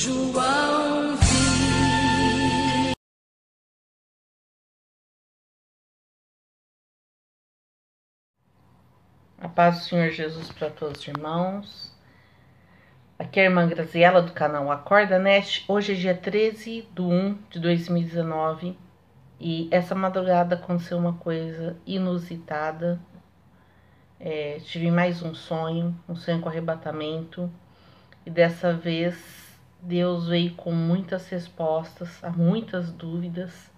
João. A paz do Senhor Jesus para todos os irmãos. Aqui é a irmã Graziela do canal Acorda Nest. Hoje é dia 13/1/2019 e essa madrugada aconteceu uma coisa inusitada. Tive mais um sonho com arrebatamento, e dessa vez Deus veio com muitas respostas a muitas dúvidas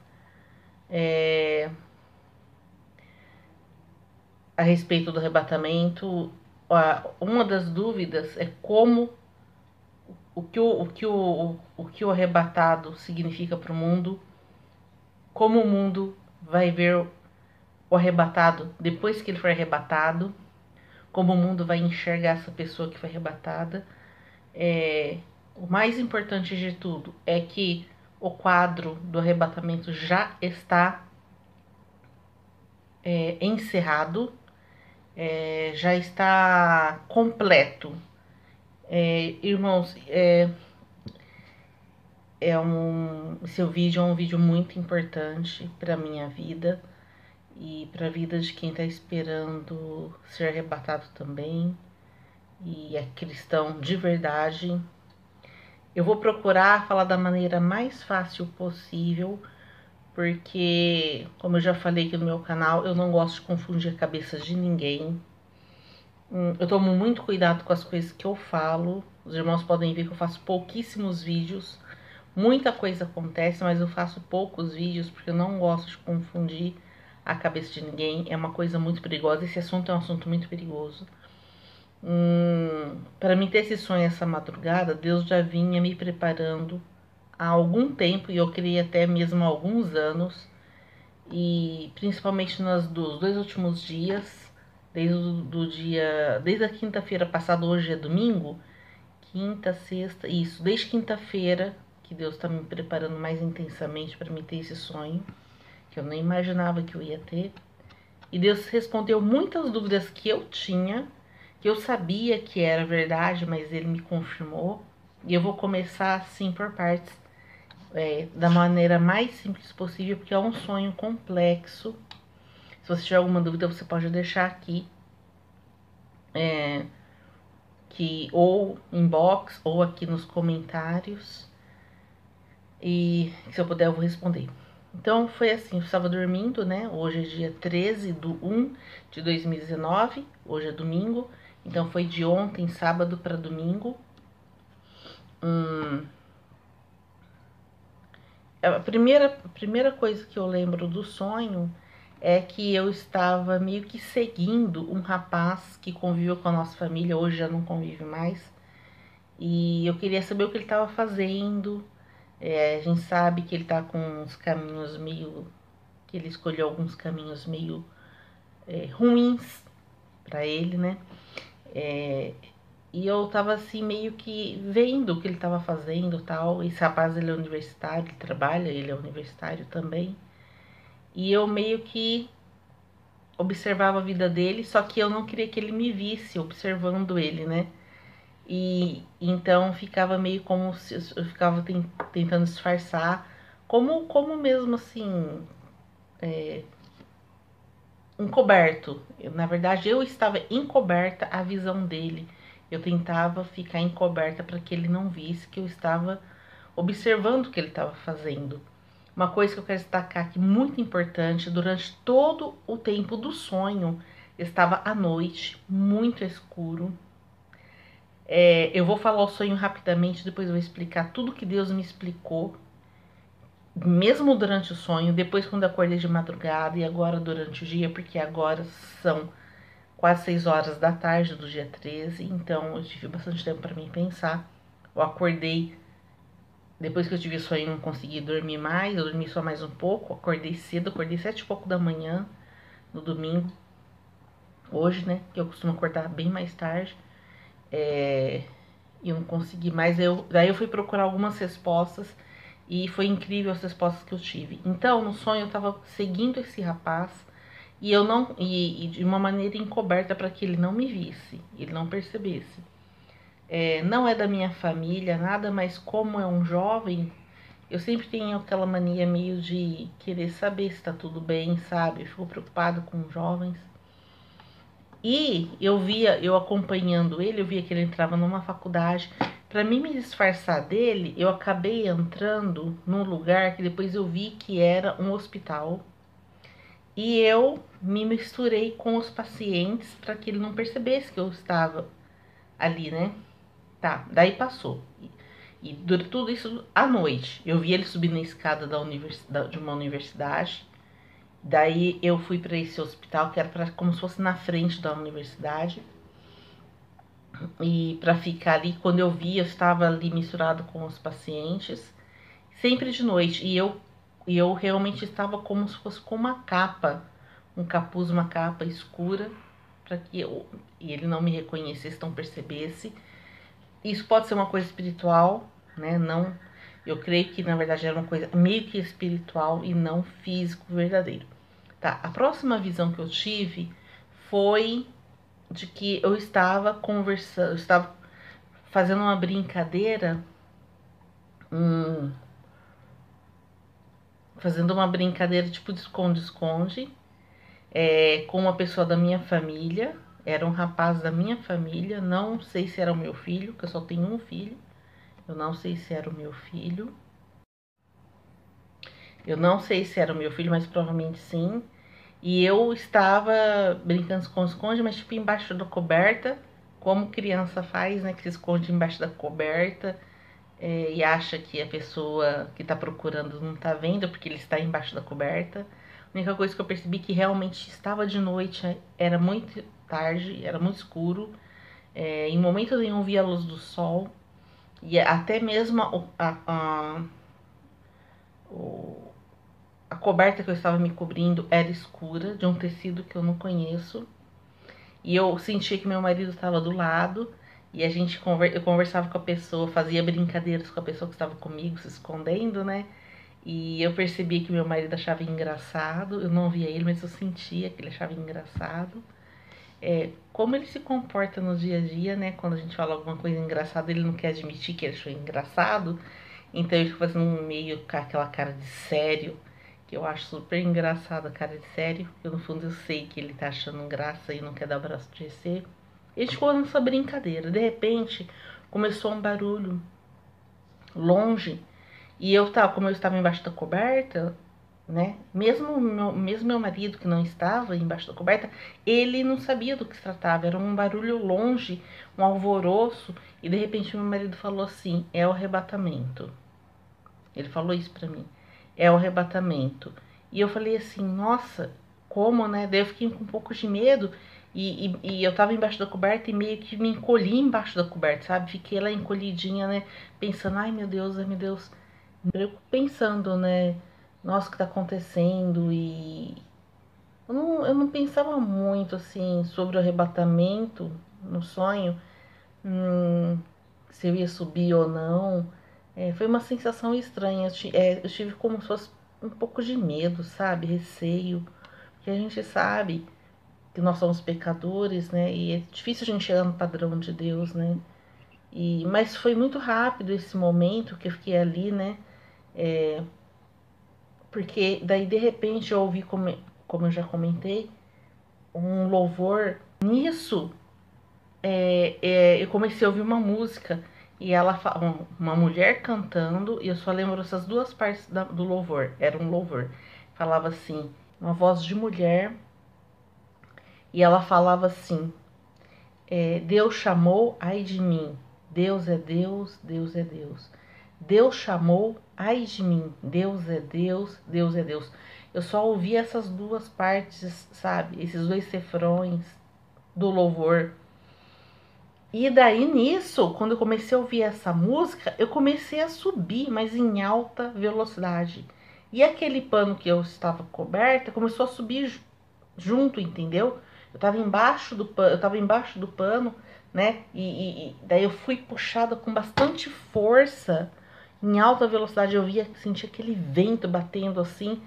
a respeito do arrebatamento. Uma das dúvidas é como o que o arrebatado significa para o mundo, como o mundo vai ver o arrebatado depois que ele for arrebatado, como o mundo vai enxergar essa pessoa que foi arrebatada. O mais importante de tudo é que o quadro do arrebatamento já está encerrado, já está completo. Irmãos, esse vídeo é um vídeo muito importante para minha vida e para a vida de quem está esperando ser arrebatado também e é cristão de verdade. Eu vou procurar falar da maneira mais fácil possível, porque, como eu já falei aqui no meu canal, eu não gosto de confundir a cabeça de ninguém. Eu tomo muito cuidado com as coisas que eu falo. Os irmãos podem ver que eu faço pouquíssimos vídeos. Muita coisa acontece, mas eu faço poucos vídeos porque eu não gosto de confundir a cabeça de ninguém. É uma coisa muito perigosa. Esse assunto é um assunto muito perigoso. Para mim ter esse sonho essa madrugada, Deus já vinha me preparando há algum tempo, e eu creio até mesmo há alguns anos, e principalmente nos dois últimos dias, desde a quinta-feira passada. Hoje é domingo, quinta, sexta, isso, desde quinta-feira que Deus está me preparando mais intensamente para me ter esse sonho, que eu nem imaginava que eu ia ter. E Deus respondeu muitas dúvidas que eu tinha, que eu sabia que era verdade, mas Ele me confirmou. E eu vou começar assim por partes, da maneira mais simples possível, porque é um sonho complexo. Se você tiver alguma dúvida, você pode deixar aqui, ou inbox, ou aqui nos comentários, e se eu puder eu vou responder. Então foi assim, eu estava dormindo, né? Hoje é dia 13/1/2019, hoje é domingo, então foi de ontem, sábado, para domingo. A primeira coisa que eu lembro do sonho é que eu estava meio que seguindo um rapaz que conviveu com a nossa família, hoje já não convive mais, e eu queria saber o que ele estava fazendo. A gente sabe que ele tá com uns caminhos meio, que ele escolheu alguns caminhos meio ruins para ele, né? E eu tava assim meio que vendo o que ele tava fazendo, tal. Esse rapaz, ele é universitário, ele trabalha, ele é universitário também. E eu meio que observava a vida dele, só que eu não queria que ele me visse observando ele, né? E então ficava meio como se eu ficava tentando disfarçar, como mesmo assim, encoberto. Na verdade, eu estava encoberta à visão dele. Eu tentava ficar encoberta para que ele não visse que eu estava observando o que ele estava fazendo. Uma coisa que eu quero destacar aqui, muito importante: durante todo o tempo do sonho, estava à noite, muito escuro. Eu vou falar o sonho rapidamente, depois eu vou explicar tudo que Deus me explicou, mesmo durante o sonho, depois quando acordei de madrugada e agora durante o dia, porque agora são quase 6 horas da tarde do dia 13, então eu tive bastante tempo para mim pensar. Eu acordei, depois que eu tive o sonho, não consegui dormir mais, eu dormi só mais um pouco, acordei cedo, acordei 7h pouco da manhã, no domingo, hoje, né, que eu costumo acordar bem mais tarde, e eu não consegui mais. Daí eu fui procurar algumas respostas, e foi incrível as respostas que eu tive. Então, no sonho eu tava seguindo esse rapaz, e eu não, e de uma maneira encoberta para que ele não me visse, ele não percebesse. não é da minha família, nada, mas como é um jovem, eu sempre tenho aquela mania meio de querer saber se tá tudo bem, sabe? Eu fico preocupado com jovens. E eu acompanhando ele, eu via que ele entrava numa faculdade. Para mim me disfarçar dele, eu acabei entrando num lugar que depois eu vi que era um hospital. E eu me misturei com os pacientes para que ele não percebesse que eu estava ali, né? Tá, daí passou. E durante tudo isso à noite. Eu vi ele subir na escada de uma universidade. Daí eu fui para esse hospital que era como se fosse na frente da universidade. E para ficar ali, quando eu vi, eu estava ali misturado com os pacientes, sempre de noite. E eu realmente estava como se fosse com uma capa, um capuz, uma capa escura, para que e ele não me reconhecesse, não percebesse. Isso pode ser uma coisa espiritual, né? Não, eu creio que na verdade era uma coisa meio que espiritual e não físico verdadeiro. Tá, a próxima visão que eu tive foi de que eu estava conversando, eu estava fazendo uma brincadeira, fazendo uma brincadeira tipo de esconde-esconde, com uma pessoa da minha família, era um rapaz da minha família, não sei se era o meu filho, que eu só tenho um filho, eu não sei se era o meu filho, mas provavelmente sim. E eu estava brincando de esconde-esconde, mas tipo embaixo da coberta, como criança faz, né? Que se esconde embaixo da coberta e acha que a pessoa que está procurando não está vendo porque ele está embaixo da coberta. A única coisa que eu percebi que realmente estava de noite, era muito tarde, era muito escuro. Em momento nenhum via a luz do sol. E até mesmo a coberta que eu estava me cobrindo era escura, de um tecido que eu não conheço. E eu sentia que meu marido estava do lado. E eu conversava com a pessoa, fazia brincadeiras com a pessoa que estava comigo, se escondendo, né? E eu percebia que meu marido achava engraçado. Eu não via ele, mas eu sentia que ele achava engraçado. Como ele se comporta no dia a dia, né? Quando a gente fala alguma coisa engraçada, ele não quer admitir que ele achou engraçado. Então ele fica fazendo meio com aquela cara de sério, que eu acho super engraçado a cara de sério. Eu no fundo eu sei que ele tá achando graça e não quer dar o braço de torcer. E a gente ficou nessa brincadeira. De repente começou um barulho longe. E como eu estava embaixo da coberta, né? Mesmo meu marido que não estava embaixo da coberta, ele não sabia do que se tratava. Era um barulho longe, um alvoroço. E de repente meu marido falou assim: é o arrebatamento. Ele falou isso pra mim. É o arrebatamento. E eu falei assim, nossa, como, né? Daí eu fiquei com um pouco de medo. E eu tava embaixo da coberta e meio que me encolhi embaixo da coberta, sabe? Fiquei lá encolhidinha, né? Pensando, ai meu Deus, ai meu Deus. Pensando, né? Nossa, o que tá acontecendo? E eu não pensava muito, assim, sobre o arrebatamento no sonho. Se eu ia subir ou não. Foi uma sensação estranha. Eu tive como se fosse um pouco de medo, sabe? Receio. Porque a gente sabe que nós somos pecadores, né? E é difícil a gente chegar no padrão de Deus, né? Mas foi muito rápido esse momento que eu fiquei ali, né? Porque daí de repente eu ouvi, como eu já comentei, um louvor. Nisso, eu comecei a ouvir uma música e uma mulher cantando, e eu só lembro essas duas partes do louvor. Era um louvor. Falava assim, uma voz de mulher, e ela falava assim: Deus chamou, ai de mim. Deus é Deus, Deus é Deus. Deus chamou, ai de mim. Deus é Deus, Deus é Deus. Eu só ouvi essas duas partes, sabe? Esses dois refrões do louvor. E daí nisso, quando eu comecei a ouvir essa música, eu comecei a subir, mas em alta velocidade. E aquele pano que eu estava coberta começou a subir junto, entendeu? Eu tava embaixo do pano, né? E daí eu fui puxada com bastante força, em alta velocidade. Senti aquele vento batendo assim,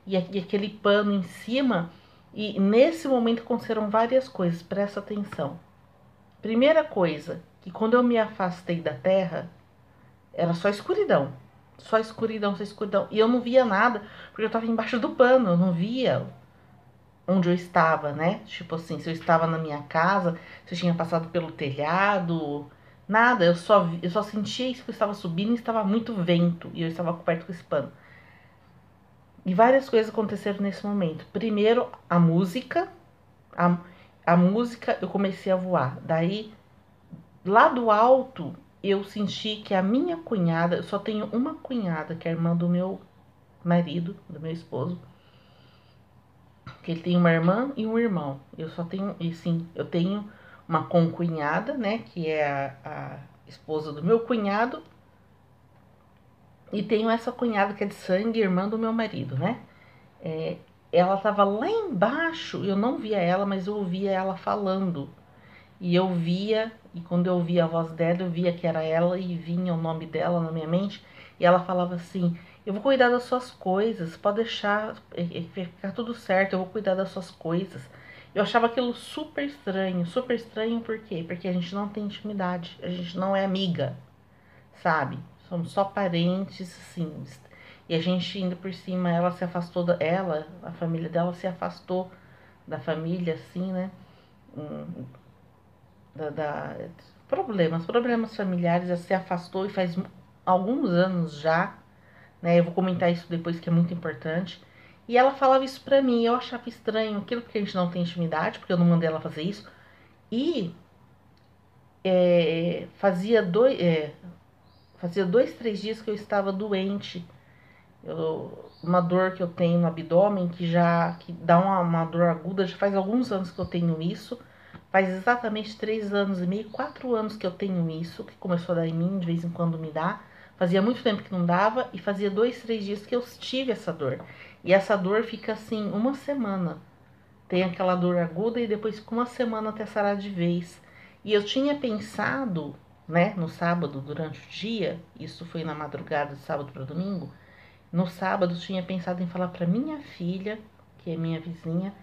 e aquele pano em cima. E nesse momento aconteceram várias coisas, presta atenção. Primeira coisa, que quando eu me afastei da terra, era só escuridão. Só escuridão, só escuridão. E eu não via nada, porque eu tava embaixo do pano, eu não via onde eu estava, né? Tipo assim, se eu estava na minha casa, se eu tinha passado pelo telhado, nada. Eu só sentia isso que eu estava subindo e estava muito vento, e eu estava coberto com esse pano. E várias coisas aconteceram nesse momento. Primeiro, a música. A, a música, eu comecei a voar. Daí, lá do alto, eu senti que a minha cunhada, eu só tenho uma cunhada, que é a irmã do meu marido, do meu esposo, que ele tem uma irmã e um irmão. Eu só tenho, e sim, eu tenho uma concunhada, né, que é a esposa do meu cunhado, e tenho essa cunhada que é de sangue, irmã do meu marido, né? É, ela tava lá embaixo, eu não via ela, mas eu ouvia ela falando. E eu via, e quando eu ouvia a voz dela, eu via que era ela e vinha o nome dela na minha mente. E ela falava assim: eu vou cuidar das suas coisas, pode deixar, ficar tudo certo, eu vou cuidar das suas coisas. Eu achava aquilo super estranho, por quê? Porque a gente não tem intimidade, a gente não é amiga, sabe? Somos só parentes, assim. E a gente, indo por cima, ela se afastou ela, a família dela se afastou da família, assim, né? Da problemas familiares, ela se afastou e faz alguns anos já, né? Eu vou comentar isso depois que é muito importante. E ela falava isso pra mim, eu achava estranho aquilo porque a gente não tem intimidade, porque eu não mandei ela fazer isso. E fazia 2, 3 dias que eu estava doente. Uma dor que eu tenho no abdômen que dá uma dor aguda, já faz alguns anos que eu tenho isso. Faz exatamente 3 anos e meio, 4 anos que eu tenho isso, que começou a dar em mim, de vez em quando me dá. Fazia muito tempo que não dava e fazia 2, 3 dias que eu tive essa dor. E essa dor fica assim, uma semana. Tem aquela dor aguda e depois fica uma semana até sarar de vez. E eu tinha pensado, né, no sábado, durante o dia, isso foi na madrugada de sábado para domingo, no sábado eu tinha pensado em falar para minha filha, que é minha vizinha,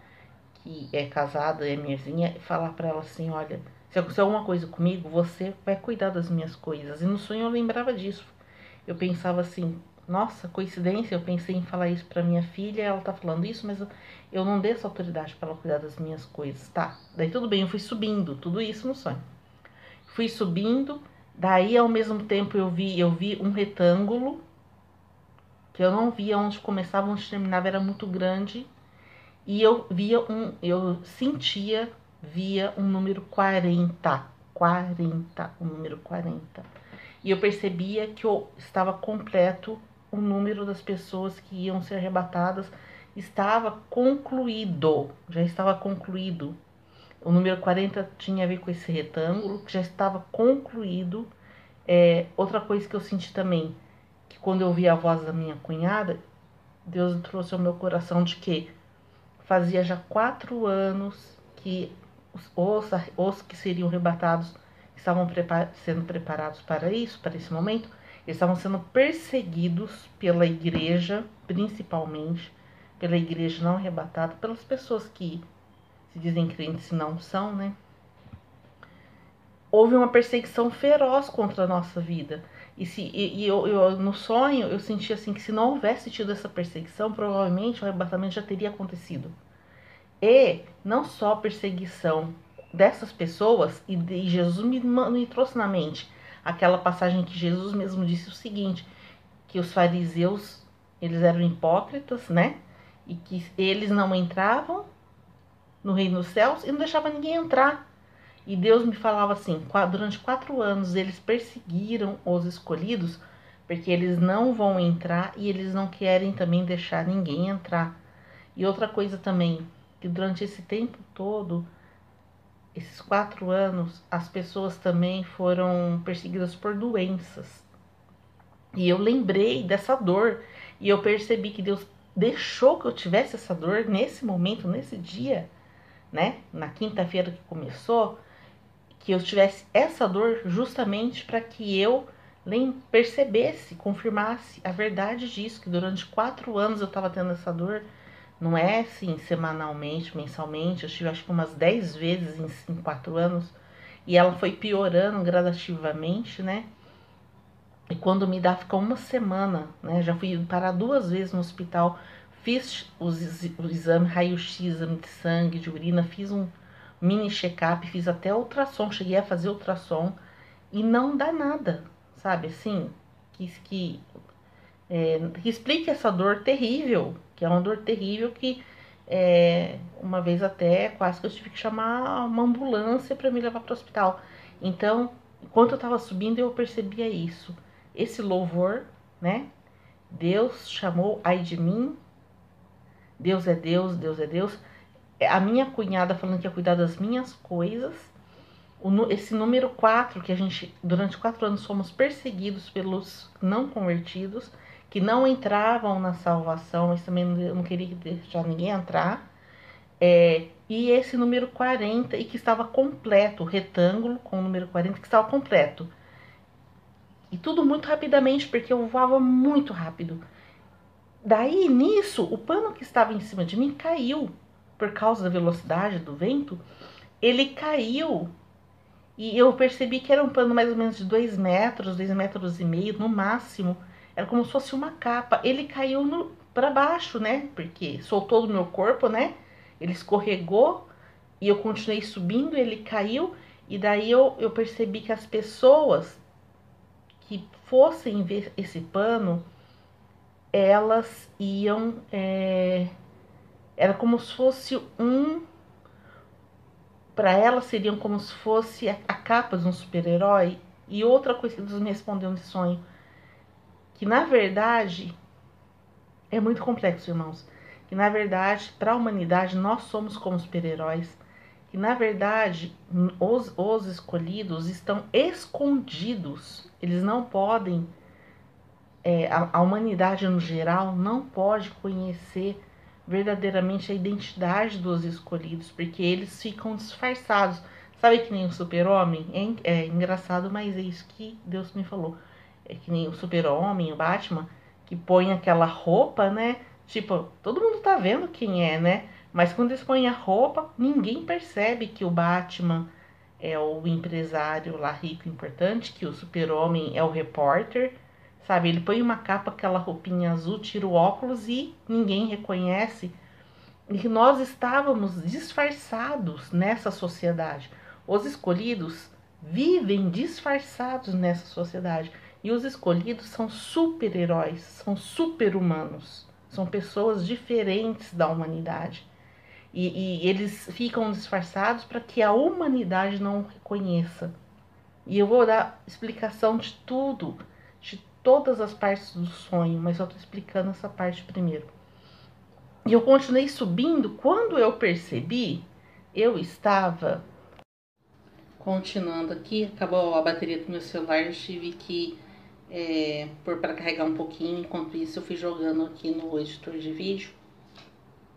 que é casada, é minha vizinha, falar para ela assim: olha, se acontecer alguma coisa comigo, você vai cuidar das minhas coisas. E no sonho eu lembrava disso. Eu pensava assim: nossa, coincidência, eu pensei em falar isso para minha filha, ela tá falando isso, mas eu não dei essa autoridade para ela cuidar das minhas coisas, tá? Daí tudo bem, eu fui subindo, tudo isso no sonho. Fui subindo, daí ao mesmo tempo eu vi um retângulo que eu não via onde começava, onde terminava, era muito grande. E eu via um número 40, 40, o número 40. E eu percebia que eu estava completo, o número das pessoas que iam ser arrebatadas estava concluído, já estava concluído. O número 40 tinha a ver com esse retângulo, que já estava concluído. Outra coisa que eu senti também, que quando eu ouvi a voz da minha cunhada, Deus trouxe ao meu coração de que fazia já 4 anos que os que seriam arrebatados estavam sendo preparados para isso, para esse momento. Eles estavam sendo perseguidos pela igreja, principalmente pela igreja não arrebatada, pelas pessoas que se dizem crentes e não são, né? Houve uma perseguição feroz contra a nossa vida. No sonho eu senti assim que se não houvesse tido essa perseguição, provavelmente o arrebatamento já teria acontecido. E não só perseguição dessas pessoas, e Jesus me trouxe na mente aquela passagem que Jesus mesmo disse o seguinte, que os fariseus, eles eram hipócritas, né? E que eles não entravam no reino dos céus e não deixavam ninguém entrar. E Deus me falava assim, durante 4 anos eles perseguiram os escolhidos, porque eles não vão entrar e eles não querem também deixar ninguém entrar. E outra coisa também, que durante esse tempo todo, esses 4 anos, as pessoas também foram perseguidas por doenças. E eu lembrei dessa dor e eu percebi que Deus deixou que eu tivesse essa dor nesse momento, nesse dia, né? Na quinta-feira que começou, que eu tivesse essa dor justamente para que eu percebesse, confirmasse a verdade disso, que durante 4 anos eu estava tendo essa dor. Não é assim, semanalmente, mensalmente. Eu tive acho que umas 10 vezes em 4 anos. e ela foi piorando gradativamente, né? E quando me dá, ficou uma semana, né? Já fui parar 2 vezes no hospital, fiz o exame raio-x, exame de sangue, de urina, fiz um mini check-up, fiz até ultrassom, cheguei a fazer ultrassom e não dá nada, sabe? Assim, que explique essa dor terrível, que é uma dor terrível que uma vez até quase que eu tive que chamar uma ambulância para me levar para o hospital. Então, enquanto eu estava subindo, eu percebia isso. Esse louvor, né? Deus chamou ai de mim, Deus é Deus, Deus é Deus. A minha cunhada falando que ia cuidar das minhas coisas. Esse número 4, que a gente, durante 4 anos, fomos perseguidos pelos não convertidos, que não entravam na salvação, mas também não queria deixar ninguém entrar. E esse número 40, e que estava completo, o retângulo com o número 40, que estava completo. E tudo muito rapidamente, porque eu voava muito rápido. Daí, nisso, o pano que estava em cima de mim caiu, por causa da velocidade do vento, ele caiu. E eu percebi que era um pano mais ou menos de 2 metros, 2 metros e meio no máximo. Era como se fosse uma capa. Ele caiu para baixo, né? Porque soltou do meu corpo, né? Ele escorregou e eu continuei subindo, ele caiu. E daí eu percebi que as pessoas que fossem ver esse pano, elas iam. Era como se fosse para elas seriam como se fosse a capa de um super-herói. E outra coisa que Deus me respondeu nesse sonho, que na verdade é muito complexo, irmãos, que na verdade para a humanidade nós somos como super-heróis, que na verdade os escolhidos estão escondidos, eles não podem, a humanidade no geral não pode conhecer verdadeiramente a identidade dos escolhidos, porque eles ficam disfarçados. Sabe que nem o super-homem? É engraçado, mas é isso que Deus me falou. É que nem o super-homem, o Batman, que põe aquela roupa, né? Tipo, todo mundo tá vendo quem é, né? Mas quando eles põem a roupa, ninguém percebe que o Batman é o empresário lá rico e importante, que o super-homem é o repórter, sabe? Ele põe uma capa, aquela roupinha azul, tira o óculos e ninguém reconhece. E que nós estávamos disfarçados nessa sociedade. Os escolhidos vivem disfarçados nessa sociedade. E os escolhidos são super-heróis, são super-humanos, são pessoas diferentes da humanidade. E eles ficam disfarçados para que a humanidade não reconheça. E eu vou dar explicação de tudo, de todas as partes do sonho, mas eu estou explicando essa parte primeiro. E eu continuei subindo. Quando eu percebi, eu estava continuando aqui. Acabou a bateria do meu celular, eu tive que pôr para carregar um pouquinho. Enquanto isso, eu fui jogando aqui no editor de vídeo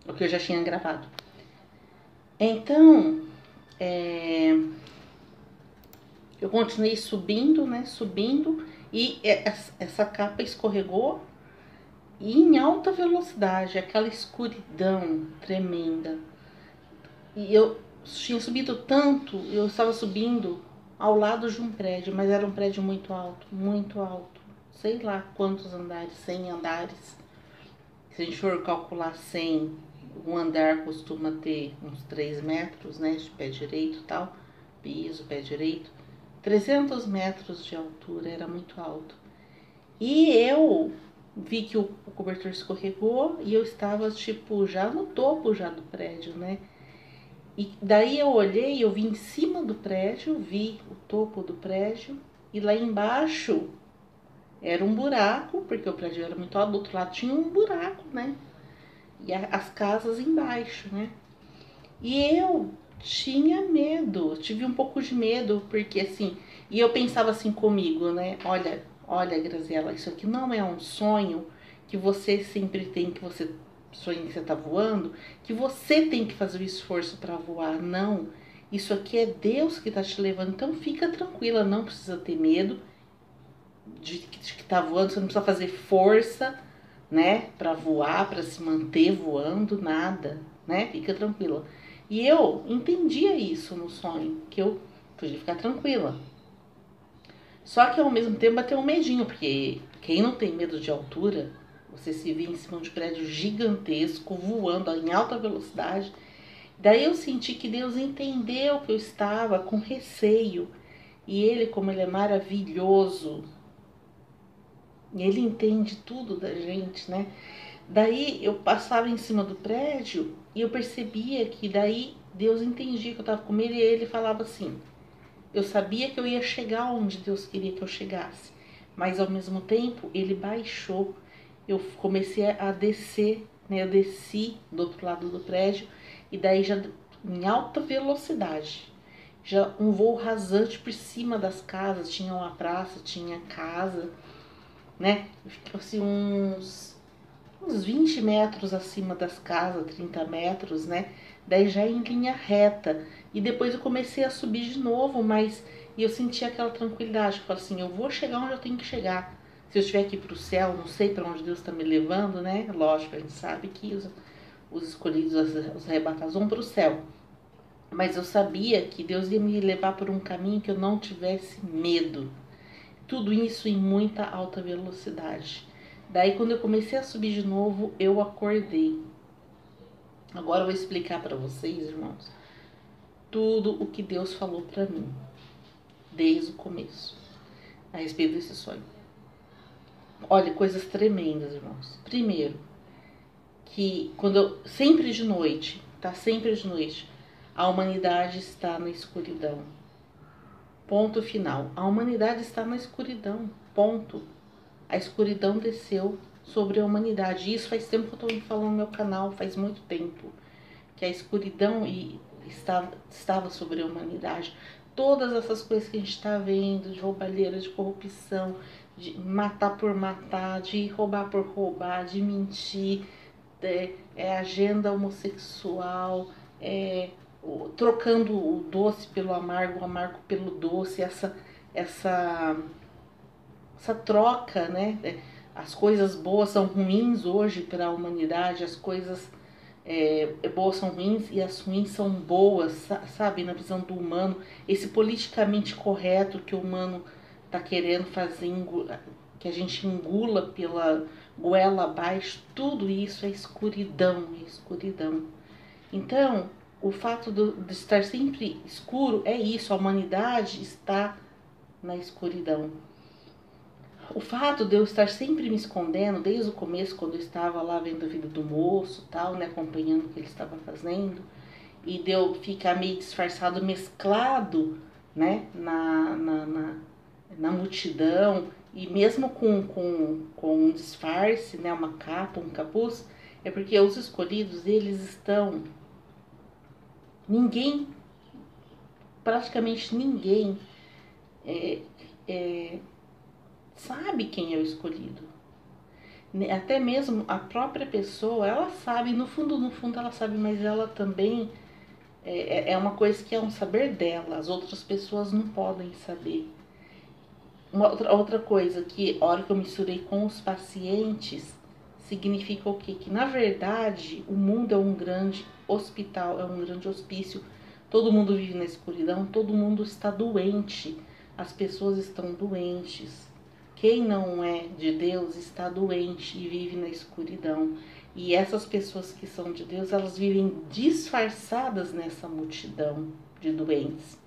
o que eu já tinha gravado. Então, eu continuei subindo, né? Subindo, e essa capa escorregou e em alta velocidade, aquela escuridão tremenda. E eu tinha subido tanto, eu estava subindo ao lado de um prédio, mas era um prédio muito alto, muito alto. Sei lá quantos andares, 100 andares. Se a gente for calcular 100, um andar costuma ter uns 3 metros, né, de pé direito e tal, piso, pé direito. 300 metros de altura, era muito alto. E eu vi que o cobertor escorregou e eu estava, tipo, já no topo já do prédio, né? E daí eu olhei, eu vi em cima do prédio, vi o topo do prédio, e lá embaixo era um buraco, porque o prédio era muito alto, do outro lado tinha um buraco, né? E as casas embaixo, né? E eu tinha medo, tive um pouco de medo, porque assim, e eu pensava assim comigo, né? Olha, Graziela, isso aqui não é um sonho que você sempre tem, que você sonha que você tá voando, que você tem que fazer o esforço para voar. Não, isso aqui é Deus que tá te levando, então fica tranquila, não precisa ter medo de que tá voando, você não precisa fazer força, né, para voar, para se manter voando, nada, né? Fica tranquila. E eu entendia isso no sonho, que eu podia ficar tranquila. Só que ao mesmo tempo bateu um medinho, porque quem não tem medo de altura, você se vê em cima de um prédio gigantesco, voando em alta velocidade. Daí eu senti que Deus entendeu que eu estava com receio. E Ele, como Ele é maravilhoso, Ele entende tudo da gente, né? Daí eu passava em cima do prédio e eu percebia que daí Deus entendia que eu estava com medo e Ele falava assim: eu sabia que eu ia chegar onde Deus queria que eu chegasse, mas ao mesmo tempo Ele baixou. Eu comecei a descer, né? Eu desci do outro lado do prédio e daí já em alta velocidade. Já um voo rasante por cima das casas, tinha uma praça, tinha casa, né? Ficou assim uns 20 metros acima das casas, 30 metros, né? Daí já em linha reta. E depois eu comecei a subir de novo, mas eu senti aquela tranquilidade. Eu falei assim, eu vou chegar onde eu tenho que chegar. Se eu estiver aqui para o céu, não sei para onde Deus está me levando, né? Lógico, a gente sabe que os escolhidos, os arrebatados vão para o céu. Mas eu sabia que Deus ia me levar por um caminho que eu não tivesse medo. Tudo isso em muita alta velocidade. Daí quando eu comecei a subir de novo, eu acordei. Agora eu vou explicar para vocês, irmãos, tudo o que Deus falou para mim, desde o começo, a respeito desse sonho. Olha, coisas tremendas, irmãos. Primeiro, que sempre de noite, tá? Sempre de noite, a humanidade está na escuridão. Ponto final. A humanidade está na escuridão. Ponto. A escuridão desceu sobre a humanidade. Isso faz tempo que eu estou falando no meu canal, faz muito tempo. Que a escuridão estava sobre a humanidade. Todas essas coisas que a gente está vendo, de roubalheira, de corrupção, de matar por matar, de roubar por roubar, de mentir, agenda homossexual, trocando o doce pelo amargo, o amargo pelo doce, essa troca, né? As coisas boas são ruins hoje para a humanidade, as coisas boas são ruins e as ruins são boas, sabe? Na visão do humano, esse politicamente correto que o humano está querendo fazer, que a gente engula pela goela abaixo, tudo isso é escuridão, é escuridão. Então, o fato de estar sempre escuro é isso, a humanidade está na escuridão. O fato de eu estar sempre me escondendo, desde o começo, quando eu estava lá vendo a vida do moço, tal, né, acompanhando o que ele estava fazendo, e de eu ficar meio disfarçado, mesclado, né, na multidão, e mesmo com um disfarce, né, uma capa, um capuz, é porque os escolhidos, eles estão... praticamente ninguém sabe quem é o escolhido. Até mesmo a própria pessoa, ela sabe, no fundo ela sabe, mas ela também é uma coisa que é um saber dela, as outras pessoas não podem saber. Outra coisa que, a hora que eu misturei com os pacientes, significa o quê? Que na verdade o mundo é um grande hospital, é um grande hospício, todo mundo vive na escuridão, todo mundo está doente, as pessoas estão doentes. Quem não é de Deus está doente e vive na escuridão. E essas pessoas que são de Deus, elas vivem disfarçadas nessa multidão de doentes.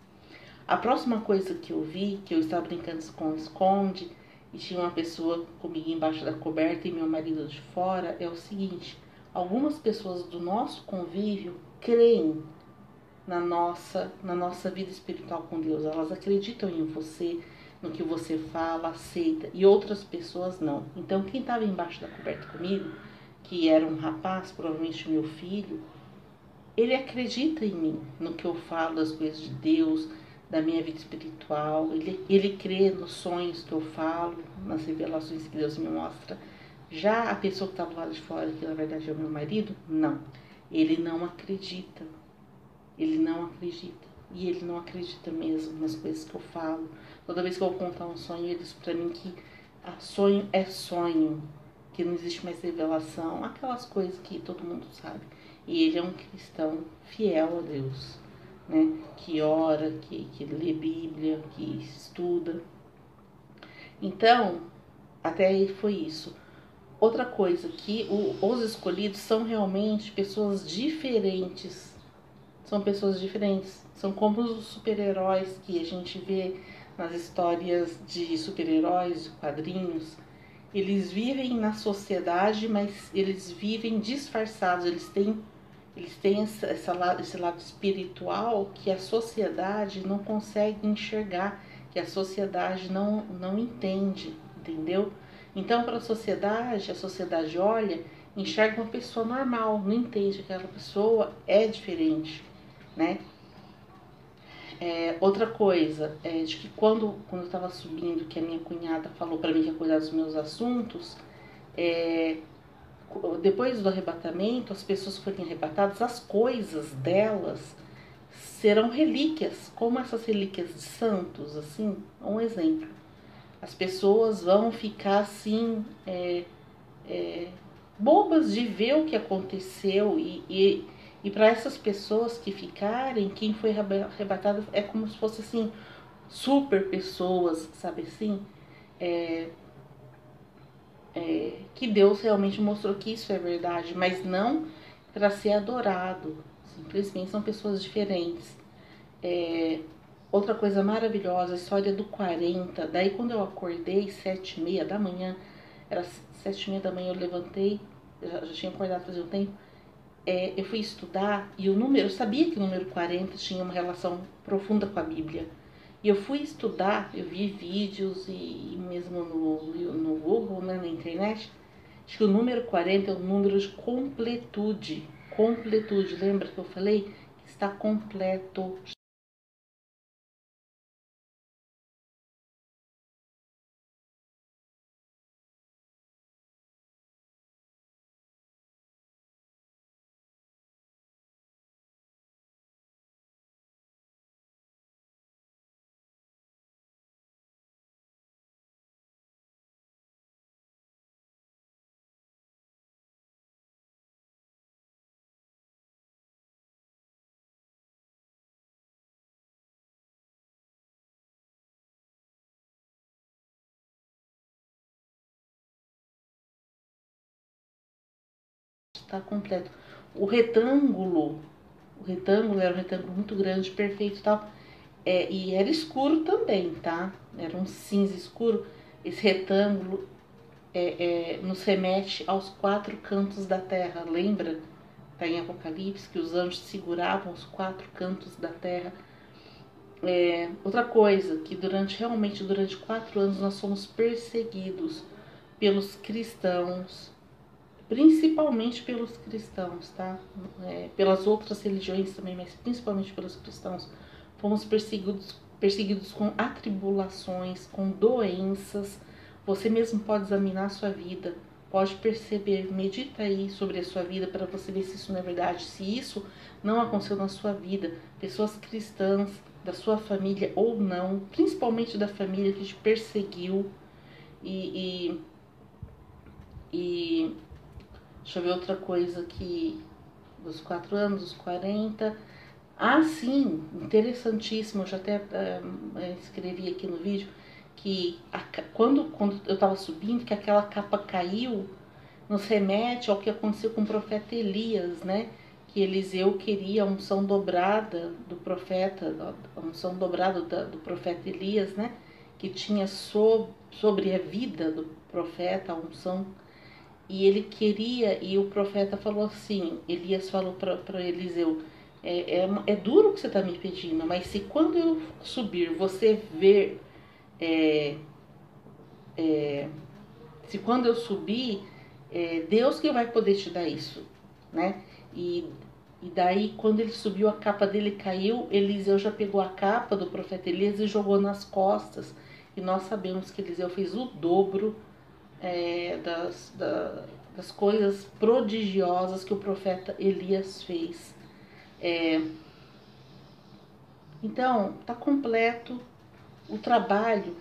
A próxima coisa que eu vi, que eu estava brincando esconde-esconde, e tinha uma pessoa comigo embaixo da coberta e meu marido de fora, é o seguinte: algumas pessoas do nosso convívio creem na nossa vida espiritual com Deus. Elas acreditam em você, no que você fala, aceita, e outras pessoas não. Então, quem estava embaixo da coberta comigo, que era um rapaz, provavelmente meu filho, ele acredita em mim, no que eu falo, das coisas de Deus, da minha vida espiritual. Ele crê nos sonhos que eu falo, nas revelações que Deus me mostra. Já a pessoa que estava lá de fora, que na verdade é o meu marido, não. Ele não acredita. Ele não acredita. E ele não acredita mesmo nas coisas que eu falo. Toda vez que eu vou contar um sonho, ele diz pra mim que sonho é sonho, que não existe mais revelação, aquelas coisas que todo mundo sabe. E ele é um cristão fiel a Deus, né? Que ora, que lê Bíblia, que estuda. Então, até aí foi isso. Outra coisa, que os escolhidos são realmente pessoas diferentes. São pessoas diferentes. São como os super-heróis que a gente vê nas histórias de super-heróis, de quadrinhos. Eles vivem na sociedade, mas eles vivem disfarçados. Eles têm esse lado espiritual que a sociedade não consegue enxergar, que a sociedade não entende, entendeu? Então, para a sociedade olha, enxerga uma pessoa normal, não entende que aquela pessoa é diferente, né? Outra coisa, de que quando eu estava subindo, que a minha cunhada falou para mim que ia cuidar dos meus assuntos, depois do arrebatamento, as pessoas que forem arrebatadas, as coisas delas serão relíquias, como essas relíquias de santos, assim, um exemplo. As pessoas vão ficar assim, bobas de ver o que aconteceu e para essas pessoas que ficarem, quem foi arrebatado é como se fosse assim, super pessoas, sabe assim? Que Deus realmente mostrou que isso é verdade, mas não para ser adorado. Simplesmente são pessoas diferentes. Outra coisa maravilhosa, a história do 40. Daí quando eu acordei, 7h30 da manhã, era 7h30 da manhã, eu levantei, já tinha acordado fazia um tempo, eu fui estudar e eu sabia que o número 40 tinha uma relação profunda com a Bíblia. E eu fui estudar, eu vi vídeos e mesmo no Google, né, na internet, acho que o número 40 é o número de completude. Completude, lembra que eu falei? Que está completo. Está completo. O retângulo era um retângulo muito grande, perfeito e tal. E era escuro também, tá? Era um cinza escuro. Esse retângulo nos remete aos 4 cantos da terra. Lembra? Está em Apocalipse que os anjos seguravam os 4 cantos da terra. Outra coisa, que realmente durante 4 anos nós fomos perseguidos pelos cristãos, principalmente pelos cristãos, tá? Pelas outras religiões também, mas principalmente pelos cristãos. Fomos perseguidos com atribulações, com doenças. Você mesmo pode examinar a sua vida, pode perceber, medita aí sobre a sua vida para você ver se isso não é verdade, se isso não aconteceu na sua vida. Pessoas cristãs, da sua família ou não, principalmente da família que te perseguiu e, e deixa eu ver outra coisa aqui, dos 4 anos, dos 40. Ah, sim, interessantíssimo. Eu já até escrevi aqui no vídeo que quando eu estava subindo, que aquela capa caiu, nos remete ao que aconteceu com o profeta Elias, né? Que Eliseu queria a unção dobrada do profeta, a unção dobrada do profeta Elias, né? Que tinha sobre a vida do profeta a unção. E ele queria, e o profeta falou assim, Elias falou para Eliseu, é duro o que você está me pedindo, mas se quando eu subir você ver, é, se quando eu subir, Deus que vai poder te dar isso, né? E daí quando ele subiu, a capa dele caiu, Eliseu já pegou a capa do profeta Elias e jogou nas costas. E nós sabemos que Eliseu fez o dobro das coisas prodigiosas que o profeta Elias fez. Então, está completo o trabalho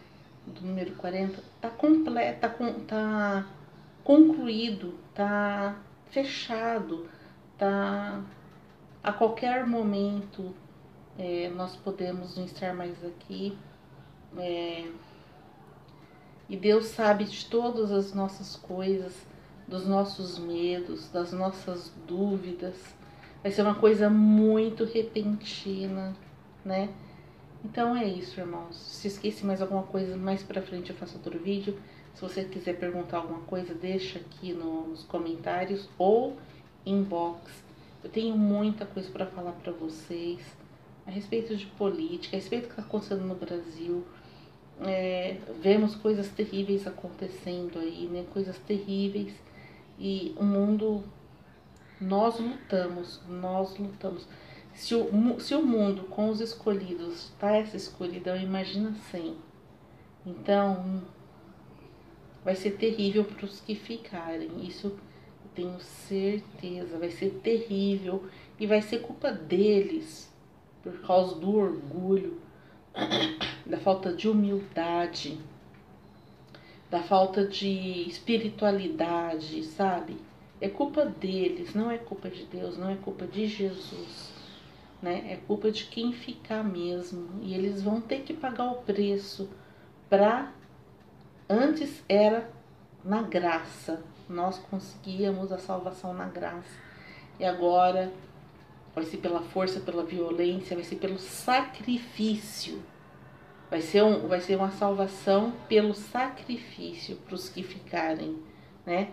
do número 40, está completo, tá concluído, está fechado, tá a qualquer momento nós podemos não estar mais aqui. E Deus sabe de todas as nossas coisas, dos nossos medos, das nossas dúvidas. Vai ser uma coisa muito repentina, né? Então é isso, irmãos. Se esqueci mais alguma coisa, mais pra frente eu faço outro vídeo. Se você quiser perguntar alguma coisa, deixa aqui nos comentários ou inbox. Eu tenho muita coisa para falar para vocês a respeito de política, a respeito do que está acontecendo no Brasil. Vemos coisas terríveis acontecendo aí, né? Coisas terríveis. E o mundo, nós lutamos. Se o mundo com os escolhidos tá essa escuridão, imagina sem. Então, vai ser terrível para os que ficarem. Isso eu tenho certeza. Vai ser terrível. E vai ser culpa deles. Por causa do orgulho, da falta de humildade, da falta de espiritualidade, sabe? É culpa deles, não é culpa de Deus, não é culpa de Jesus, né? É culpa de quem ficar mesmo. E eles vão ter que pagar o preço para... Antes era na graça, nós conseguíamos a salvação na graça. E agora vai ser pela força, pela violência, vai ser pelo sacrifício. Vai ser uma salvação pelo sacrifício para os que ficarem, né?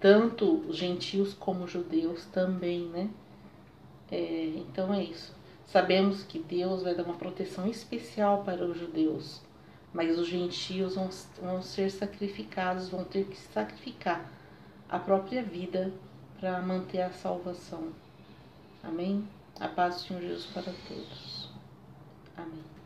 Tanto os gentios como os judeus também, né? Então é isso. Sabemos que Deus vai dar uma proteção especial para os judeus, mas os gentios vão ser sacrificados, vão ter que sacrificar a própria vida para manter a salvação. Amém? A paz do Senhor Jesus para todos. Amém.